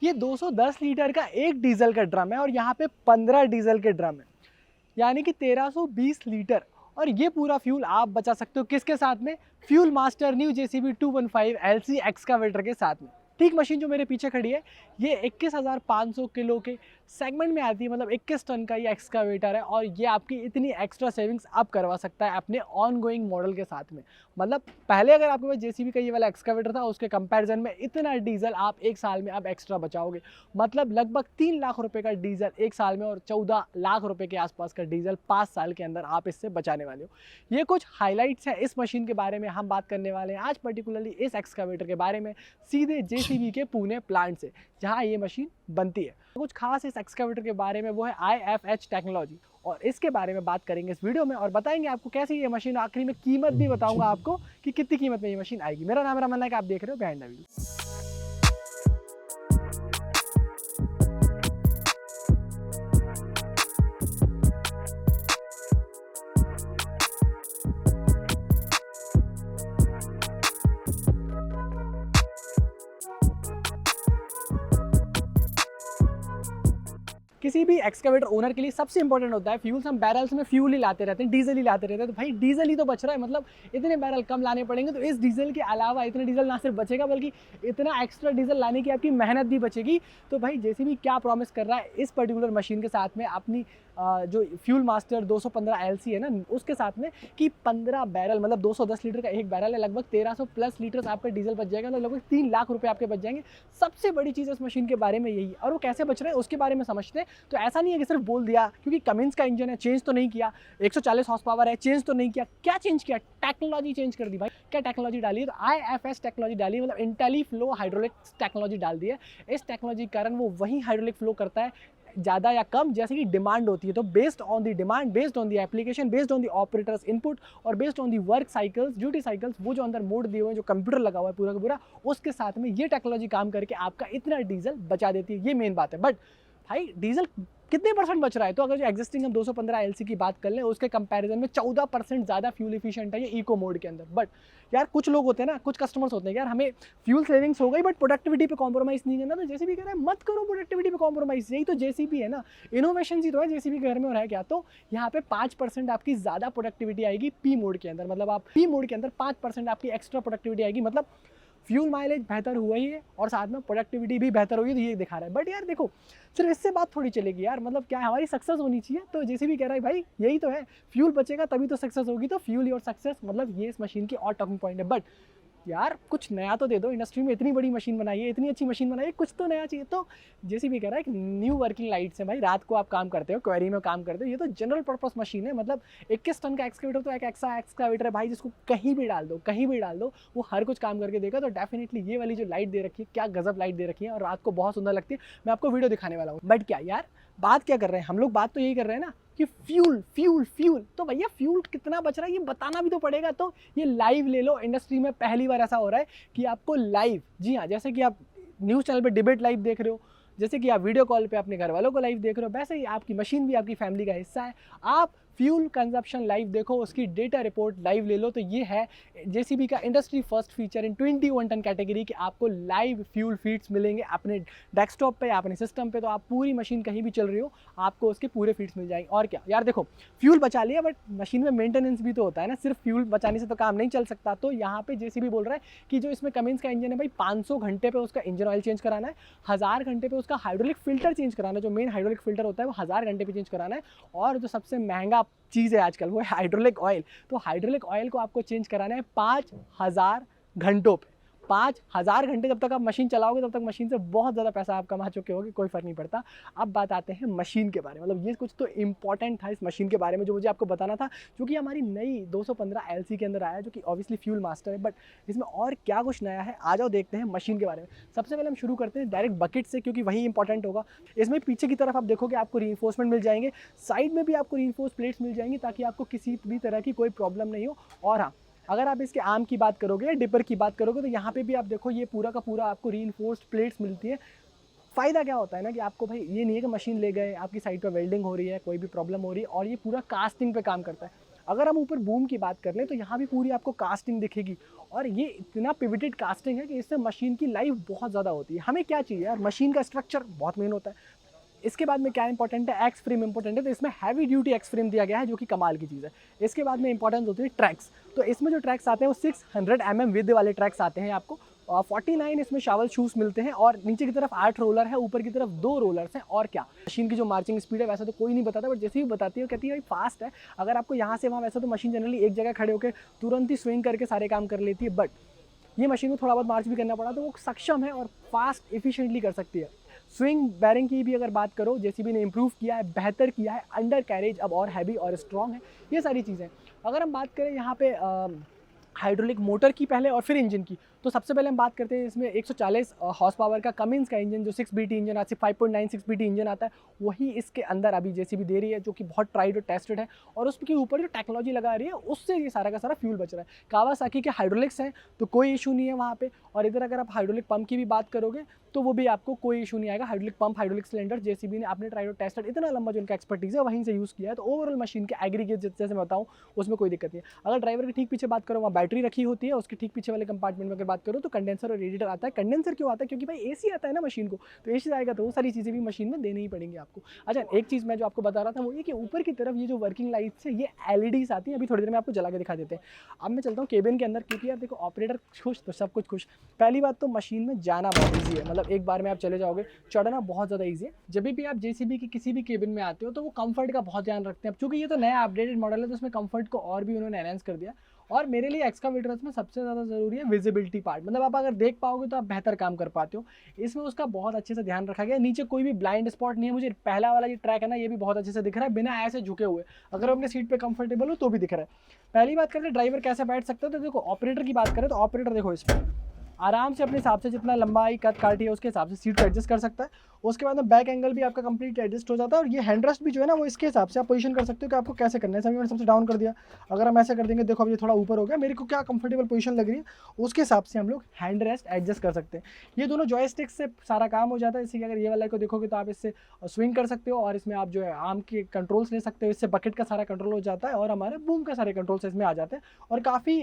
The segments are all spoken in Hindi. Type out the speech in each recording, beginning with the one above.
ये 210 लीटर का एक डीजल का ड्रम है और यहाँ पे 15 डीजल के ड्रम है, यानी कि 1320 लीटर। और ये पूरा फ्यूल आप बचा सकते हो किसके साथ में? Fuel master new JCB 215 LC excavator के साथ में। ठीक मशीन जो मेरे पीछे खड़ी है ये 21,500 किलो के सेगमेंट में आती है, मतलब 21 टन का ये एक्सकावेटर है और ये आपकी इतनी एक्स्ट्रा सेविंग्स आप करवा सकता है अपने ऑन गोइंग मॉडल के साथ में। मतलब पहले अगर आपके पास JCB का ये वाला एक्सकावेटर था उसके कंपैरिजन में इतना डीजल आप एक साल में आप एक्स्ट्रा बचाओगे, मतलब लगभग 3 लाख रुपए का डीजल एक साल में और 14 लाख रुपए के आसपास का डीजल 5 साल के अंदर आप इससे बचाने वाले हो। ये कुछ हाईलाइट्स है इस मशीन के बारे में हम बात करने वाले हैं आज, पर्टिकुलरली इस एक्सकावेटर के बारे में सीधे JCB के पुणे प्लांट से जहां ये मशीन बनती है। कुछ खास इस एक्सकावेटर के बारे में वो है IFH टेक्नोलॉजी और इसके बारे में बात करेंगे इस वीडियो में और बताएंगे आपको कैसी ये मशीन, आखिरी में कीमत भी बताऊंगा आपको कि कितनी कीमत में ये मशीन आएगी। मेरा नाम रमन नायक, आप देख रहे हो बिहाइंड द व्हील। किसी भी एक्सकावेटर ओनर के लिए सबसे इंपॉर्टेंट होता है फ्यूल्स। हम बैरल्स में फ्यूल ही लाते रहते हैं, डीजल ही लाते रहते हैं, तो भाई डीजल ही तो बच रहा है, मतलब इतने बैरल कम लाने पड़ेंगे तो इस डीजल के अलावा इतने डीजल ना सिर्फ बचेगा बल्कि इतना एक्स्ट्रा डीजल लाने की आपकी मेहनत भी बचेगी। तो भाई JCB क्या प्रॉमिस कर रहा है इस पर्टिकुलर मशीन के साथ में अपनी जो फ्यूल मास्टर 215 LC है ना उसके साथ में कि 15 बैरल, मतलब 210 लीटर का एक बैरल है, लगभग 1300 प्लस लीटर आपका डीजल बच जाएगा, मतलब लगभग 3 लाख रुपए आपके बच जाएंगे। सबसे बड़ी चीज़ इस मशीन के बारे में यही है और वो कैसे बच रहे हैं उसके बारे में समझते हैं। तो ऐसा नहीं है कि सिर्फ बोल दिया, क्योंकि कमिंस का इंजन है, चेंज तो नहीं किया, 140 हॉर्स पावर है, चेंज तो नहीं किया, क्या चेंज किया? टेक्नोलॉजी चेंज कर दी भाई। क्या टेक्नोलॉजी डाली है? तो IFH टेक्नोलॉजी डाली है, मतलब इंटेलीफ्लो हाइड्रोलिक टेक्नोलॉजी डाल दी है। इस टेक्नोलॉजी के कारण वो वही हाइड्रोलिक फ्लो करता है ज़्यादा या कम जैसे कि डिमांड होती है। तो based on the demand, based on the application, based on the operators input और based on the work cycles, duty cycles, वो जो अंदर मोड दिए हुए हैं, जो कंप्यूटर लगा हुआ है पूरा का पूरा, उसके साथ में ये टेक्नोलॉजी काम करके आपका इतना डीजल बचा देती है। ये मेन बात है। बट भाई डीजल कितने परसेंट बच रहा है? तो अगर जो एग्जिस्टिंग हम 215 LC की बात कर लें उसके कंपैरिजन में 14% ज़्यादा फ्यूल एफिशिएंट है ये इको मोड के अंदर। बट यार कुछ लोग होते हैं ना, कुछ कस्टमर्स होते हैं यार हमें फ्यूल सेविंग्स हो गई बट प्रोडक्टिविटी पे कॉम्प्रोमाइज़ नहीं करना, तो JCB कह रहा है मत करो प्रोडक्टिविटी पे कॉम्प्रोमाइज़। यही तो JCB है ना, इनोवेशन ही तो है JCB के घर में। और है क्या? तो यहाँ पे 5% आपकी ज़्यादा प्रोडक्टिविटी आएगी P मोड के अंदर, मतलब आप P मोड के अंदर 5% आपकी एक्स्ट्रा प्रोडक्टिविटी आएगी, मतलब फ्यूल माइलेज बेहतर हुआ ही है और साथ में प्रोडक्टिविटी भी बेहतर होगी, तो ये दिखा रहा है। बट यार देखो सिर्फ इससे बात थोड़ी चलेगी यार, मतलब क्या है, हमारी सक्सेस होनी चाहिए। तो JCB कह रहा है भाई यही तो है, फ्यूल बचेगा तभी तो सक्सेस होगी, तो फ्यूल योर सक्सेस, मतलब ये इस मशीन की और टॉकिंग पॉइंट है। बट यार कुछ नया तो दे दो, इंडस्ट्री में इतनी बड़ी मशीन बनाई है, इतनी अच्छी मशीन बनाई है, कुछ तो नया चाहिए। तो JCB कह रहा है कि न्यू वर्किंग लाइट्स है भाई, रात को आप काम करते हो, क्वेरी में काम करते हो, ये तो जनरल पर्पस मशीन है। मतलब 21 टन का एक्सकावेटर तो एक ऐसा एक्सकावेटर है भाई जिसको कहीं भी डाल दो, कहीं भी डाल दो, वो हर कुछ काम करके देगा। तो डेफिनेटली ये वाली जो लाइट दे रखी है, क्या गजब लाइट दे रखी है और रात को बहुत सुंदर लगती है। मैं आपको वीडियो दिखाने वाला हूँ। बट क्या यार बात क्या कर रहे हैं हम लोग? बात तो यही कर रहे हैं ना कि फ्यूल फ्यूल फ्यूल, तो भैया फ्यूल कितना बच रहा है ये बताना भी तो पड़ेगा। तो ये लाइव ले लो, इंडस्ट्री में पहली बार ऐसा हो रहा है कि आपको लाइव, जी हाँ, जैसे कि आप न्यूज़ चैनल पे डिबेट लाइव देख रहे हो, जैसे कि आप वीडियो कॉल पे अपने घर वालों को लाइव देख रहे हो, वैसे ही आपकी मशीन भी आपकी फैमिली का हिस्सा है। आप फ्यूल कंजप्शन लाइव देखो, उसकी डेटा रिपोर्ट लाइव ले लो। तो ये है JCB का industry first feature in 21 ton category कि आपको लाइव फ्यूल फीड्स मिलेंगे अपने डेस्कटॉप पे, अपने सिस्टम पे। तो आप पूरी मशीन कहीं भी चल रही हो आपको उसके पूरे फीड्स मिल जाएंगे। और क्या यार देखो, फ्यूल बचा लिया बट मशीन में मेंटेनेंस भी तो होता है ना, सिर्फ फ्यूल बचाने से तो काम नहीं चल सकता। तो यहाँ पे JCB बोल रहा है कि जो इसमें कमिंस का इंजन है भाई, 500 घंटे पे उसका इंजन ऑयल चेंज कराना है, 1000 घंटे पे उसका हाइड्रोलिक फिल्टर चेंज कराना है, जो मेन हाइड्रोलिक फिल्टर होता है वो 1000 घंटे पे चेंज कराना है। और जो सबसे महंगा चीज़ है आजकल वो है हाइड्रोलिक ऑयल। तो हाइड्रोलिक ऑयल को आपको चेंज कराना है 5000 घंटों पे। 5000 घंटे जब तक आप मशीन चलाओगे तब तक मशीन से बहुत ज़्यादा पैसा आप कमा चुके होगे, कोई फ़र्क नहीं पड़ता। अब बात आते हैं मशीन के बारे में, मतलब ये कुछ तो इंपॉर्टेंट था इस मशीन के बारे में जो मुझे आपको बताना था, जो कि हमारी नई 215 LC के अंदर आया, जो कि ऑब्वियसली फ्यूल मास्टर है। बट इसमें और क्या कुछ नया है, आ जाओ देखते हैं मशीन के बारे में। सबसे पहले हम शुरू करते हैं डायरेक्ट बकेट से, क्योंकि वही इंपॉर्टेंट होगा। इसमें पीछे की तरफ आप देखोगे आपको रीइंफोर्समेंट मिल जाएंगे, साइड में भी आपको रीइंफोर्स प्लेट्स मिल जाएंगी ताकि आपको किसी भी तरह की कोई प्रॉब्लम नहीं हो। और हाँ, अगर आप इसके आर्म की बात करोगे या डिपर की बात करोगे तो यहाँ पे भी आप देखो ये पूरा का पूरा आपको रीइंफोर्स्ड प्लेट्स मिलती है। फ़ायदा क्या होता है ना कि आपको भाई ये नहीं है कि मशीन ले गए आपकी साइड पर वेल्डिंग हो रही है, कोई भी प्रॉब्लम हो रही है, और ये पूरा कास्टिंग पे काम करता है। अगर हम ऊपर बूम की बात कर लें तो यहाँ भी पूरी आपको कास्टिंग दिखेगी, और ये इतना पिविटेड कास्टिंग है कि इससे मशीन की लाइफ बहुत ज़्यादा होती है। हमें क्या चाहिए यार, मशीन का स्ट्रक्चर बहुत मेन होता है। इसके बाद में क्या इंपॉर्टेंट है, एक्स फ्रेम इंपॉर्टेंट है, तो इसमें हैवी ड्यूटी एक्स फ्रेम दिया गया है जो कि कमाल की चीज़ है। इसके बाद में इंपॉर्टेंस होती है ट्रैक्स, तो इसमें जो ट्रैक्स आते हैं वो 600 mm विद वाले ट्रैक्स आते हैं आपको। 49 इसमें शावल शूज़ मिलते हैं, और नीचे की तरफ 8 रोलर है, ऊपर की तरफ 2 रोलर्स हैं। और क्या मशीन की जो मार्चिंग स्पीड है वैसे तो कोई नहीं बताता, बट जैसे ही बताती है कहती है भाई फास्ट है। अगर आपको यहाँ से वहाँ, वैसे तो मशीन जनरली एक जगह खड़े होकर तुरंत ही स्विंग करके सारे काम कर लेती है, बट ये मशीन को थोड़ा बहुत मार्च भी करना पड़ा तो वो सक्षम है और फास्ट एफिशिएंटली कर सकती है। स्विंग बैरिंग की भी अगर बात करो, जेसीबी ने इंप्रूव किया है, बेहतर किया है, अंडर कैरेज अब और हैवी और स्ट्रॉन्ग है, ये सारी चीज़ें। अगर हम बात करें यहाँ पे हाइड्रोलिक मोटर की पहले और फिर इंजन की, तो सबसे पहले हम बात करते हैं इसमें 140 हॉर्स पावर का कमिंस का इंजन, जो 6 BT इंजन आता है, 5.96 BT इंजन आता है, वही इसके अंदर अभी जेसीबी दे रही है, जो कि बहुत ट्राइड और टेस्टेड है, और उसके ऊपर जो टेक्नोलॉजी लगा रही है उससे ये सारा का सारा फ्यूल बच रहा है। कावासाकी के हाइड्रोलिक्स हैं तो कोई इशू नहीं है वहाँ पे, और इधर अगर आप हाइड्रोलिक पंप की भी बात करोगे तो वो भी आपको कोई इशू नहीं आएगा। Hydraulic pump, hydraulic cylinder JCB ने अपने ट्राइड और टेस्टेड, इतना लंबा जो उनका एक्सपर्टीज है वहीं से यूज़ किया है, तो ओवरऑल मशीन के एग्रीगेट जैसे मैं बताऊँ उसमें कोई दिक्कत नहीं है। अगर ड्राइवर की ठीक पीछे बात करो, वहाँ बैटरी रखी होती है, उसके ठीक पीछे वाले कंपार्टमेंट में अगर बात करो तो कंडेंसर और रेडिएटर आता है। कंडेंसर क्यों आता है, क्योंकि भाई एसी आता है ना मशीन को, तो एसी आएगा तो वो सारी चीज़ें भी मशीन में देनी ही पड़ेंगी आपको। अच्छा, एक चीज़ मैं जो आपको बता रहा था वो ये कि ऊपर की तरफ ये जो वर्किंग लाइट्स है ये LEDs आती हैं, अभी थोड़ी देर में आपको जला के दिखा देते हैं। अब मैं चलता हूँ केबिन के अंदर, क्योंकि यार देखो ऑपरेटर खुश तो सब कुछ खुश। पहली बात तो मशीन में जाना बहुत ईजी है, मतलब एक बार में आप चले जाओगे, चढ़ना बहुत ज़्यादा ईजी है। जब भी आप जेसीबी की किसी भी केबिन में आते हो तो वो कंफर्ट का बहुत ध्यान रखते हैं। अब चूँकि ये तो नया अपडेटेड मॉडल है तो उसमें कंफर्ट को और भी उन्होंने एनहांस कर दिया। और मेरे लिए एक्सकावेटर्स में सबसे ज़्यादा ज़रूरी है विजिबिलिटी पार्ट, मतलब आप अगर देख पाओगे तो आप बेहतर काम कर पाते हो। इसमें उसका बहुत अच्छे से ध्यान रखा गया। नीचे कोई भी ब्लाइंड स्पॉट नहीं है, मुझे पहला वाला ये ट्रैक है ना ये भी बहुत अच्छे से दिख रहा है बिना ऐसे झुके हुए, अगर अपने सीट पे कंफर्टेबल हो तो भी दिख रहा है। पहली बात करते हैं ड्राइवर कैसे बैठ सकते हो, तो देखो ऑपरेटर की बात करें तो ऑपरेटर देखो इस पर आराम से अपने हिसाब से जितना लंबाई कद काटी है उसके हिसाब से सीट को एडजस्ट कर सकता है। उसके बाद में बैक एंगल भी आपका कंप्लीट एडजस्ट हो जाता है, और ये हैंड रेस्ट भी जो है ना वो इसके हिसाब से आप पोजीशन कर सकते हो कि आपको कैसे करना है। मैंने सबसे डाउन कर दिया, अगर हम ऐसे कर देंगे, देखो अब ये थोड़ा ऊपर हो गया, मेरे को क्या कंफर्टेबल पोजीशन लग रही है उसके हिसाब से हम लोग हैंड रेस्ट एडजस्ट कर सकते हैं। ये दोनों जॉयस्टिक्स से सारा काम हो जाता है। जैसे कि अगर ये वाला को देखोगे तो आप इससे स्विंग कर सकते हो, और इसमें आप जो है आर्म के कंट्रोल्स ले सकते हो, इससे बकेट का सारा कंट्रोल हो जाता है, और हमारे बूम का सारे कंट्रोल्स इसमें आ जाते हैं, और काफ़ी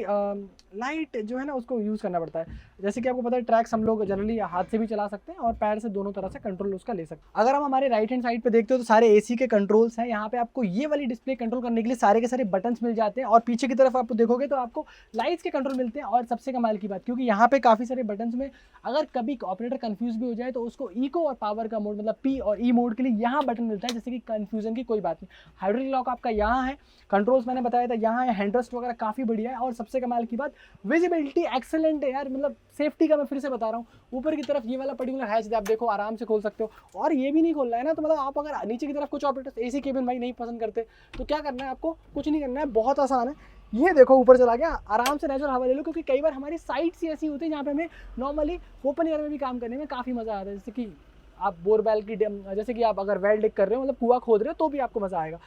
लाइट जो है ना उसको यूज़ करना पड़ता है। जैसे कि आपको पता है ट्रैक्स हम लोग जनरली हाथ से भी चला सकते हैं और पैर से, दोनों तरह से कंट्रोल उसका ले सकते हैं। अगर हम हमारे राइट हैंड साइड पे देखते हो तो सारे एसी के कंट्रोल्स हैं। यहाँ पे आपको ये वाली डिस्प्ले कंट्रोल करने के लिए सारे के सारे बटन्स मिल जाते हैं, और पीछे की तरफ आप देखोगे तो आपको लाइट्स के कंट्रोल मिलते हैं। और सबसे कमाल की बात, क्योंकि यहाँ पे काफ़ी सारे बटन्स में अगर कभी ऑपरेटर कंफ्यूज भी हो जाए तो उसको इको और पावर का मोड, मतलब P और E मोड के लिए यहाँ बटन मिलता है, जैसे कि कंफ्यूजन की कोई बात नहीं। हाइड्रोलिक लॉक आपका यहाँ है, कंट्रोल्स मैंने बताया था यहाँ है, हैंडरेस्ट वगैरह काफ़ी बढ़िया है। और सबसे कमाल की बात, विजिबिलिटी एक्सेलेंट है यार, मतलब सेफ्टी का मैं फिर से बता रहा हूँ। ऊपर की तरफ ये वाला पर्टिकुलर हैच आप देखो आराम से खोल सकते हो, और ये भी नहीं खोलना है ना तो मतलब आप अगर नीचे की तरफ, कुछ ऑपरेटर्स एसी केबिन भाई नहीं पसंद करते तो क्या करना है, आपको कुछ नहीं करना है, बहुत आसान है। ये देखो ऊपर चला गया, आराम से नेचुरल हवा ले लो, क्योंकि कई बार हमारी साइट्स ही ऐसी होती है जहाँ पे हमें नॉर्मली ओपन एयर में भी काम करने में काफ़ी मज़ा आता है। जैसे कि आप बोरवेल की जैसे कि आप अगर वेल डिग कर रहे हो, मतलब कुआं खोद रहे हो, तो भी आपको मज़ा आएगा।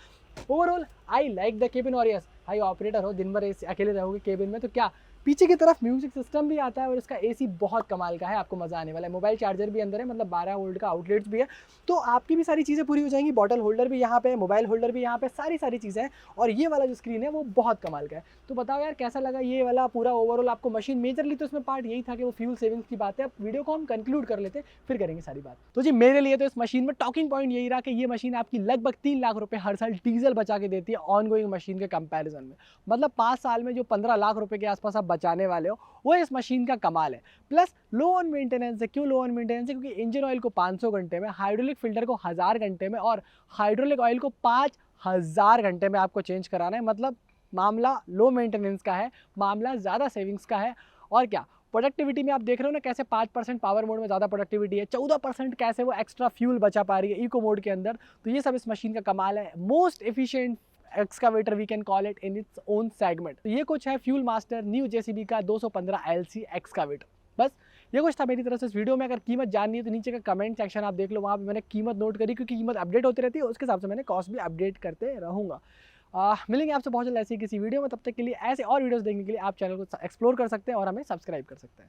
Overall I like the cabin. और यस, भाई ऑपरेटर हो, दिन भर अकेले रहोगे केबिन में तो क्या, पीछे की तरफ म्यूजिक सिस्टम भी आता है, और इसका एसी बहुत कमाल का है, आपको मज़ा आने वाला है। मोबाइल चार्जर भी अंदर है, मतलब 12 वोल्ट का आउटलेट्स भी है, तो आपकी भी सारी चीज़ें पूरी हो जाएंगी। बॉटल होल्डर भी यहाँ पे, मोबाइल होल्डर भी यहाँ पे, सारी चीज़ें हैं। और ये वाला जो स्क्रीन है वो बहुत कमाल का है। तो बताओ यार कैसा लगा ये वाला पूरा ओवरऑल आपको मशीन। मेजरली तो इसमें पार्ट यही था कि वो फ्यूल सेविंग्स की बात है। अब वीडियो को हम कंक्लूड कर लेते हैं, फिर करेंगे सारी बात। तो जी मेरे लिए तो इस मशीन में टॉकिंग पॉइंट यही रहा कि ये मशीन आपकी लगभग 3 लाख रुपये हर साल डीजल बचा के देती है ऑन गोइंग मशीन के कंपैरिजन में। मतलब 5 साल में जो 15 लाख रुपए के आसपास आप बचाने वाले हो वो इस मशीन का कमाल है। प्लस लो ऑन मेंटेनेंस है। क्यों लो ऑन मेंटेनेंस है? क्योंकि इंजन ऑयल को 500 घंटे में, हाइड्रोलिक फिल्टर को 1000 घंटे में, और हाइड्रोलिक ऑयल को 5000 घंटे में आपको चेंज कराना है। मतलब मामला लो मेंटेनेंस का है, मामला ज़्यादा सेविंग्स का है। और क्या प्रोडक्टिविटी में आप देख रहे हो ना कैसे 5% पावर मोड में ज़्यादा प्रोडक्टिविटी है, 14% कैसे वो एक्स्ट्रा फ्यूल बचा पा रही है इको मोड के अंदर। तो ये सब इस मशीन का कमाल है। Most efficient excavator we can call it in its own segment. तो ये कुछ है फ्यूल मास्टर न्यू जेसीबी का 215 LC एक्सकावेटर। बस ये कुछ था मेरी तरफ से इस वीडियो में। अगर कीमत जाननी है तो नीचे का कमेंट सेक्शन आप देख लो, वहाँ पे मैंने कीमत नोट करी, क्योंकि कीमत अपडेट होती रहती है, उसके हिसाब से मैंने कॉस्ट भी अपडेट करते रहूँगा। मिलेंगे आपसे बहुत जल्द ऐसी किसी वीडियो में। तब तक के लिए ऐसे और वीडियोस देखने के लिए आप चैनल को एक्सप्लोर कर सकते हैं और हमें सब्सक्राइब कर सकते हैं।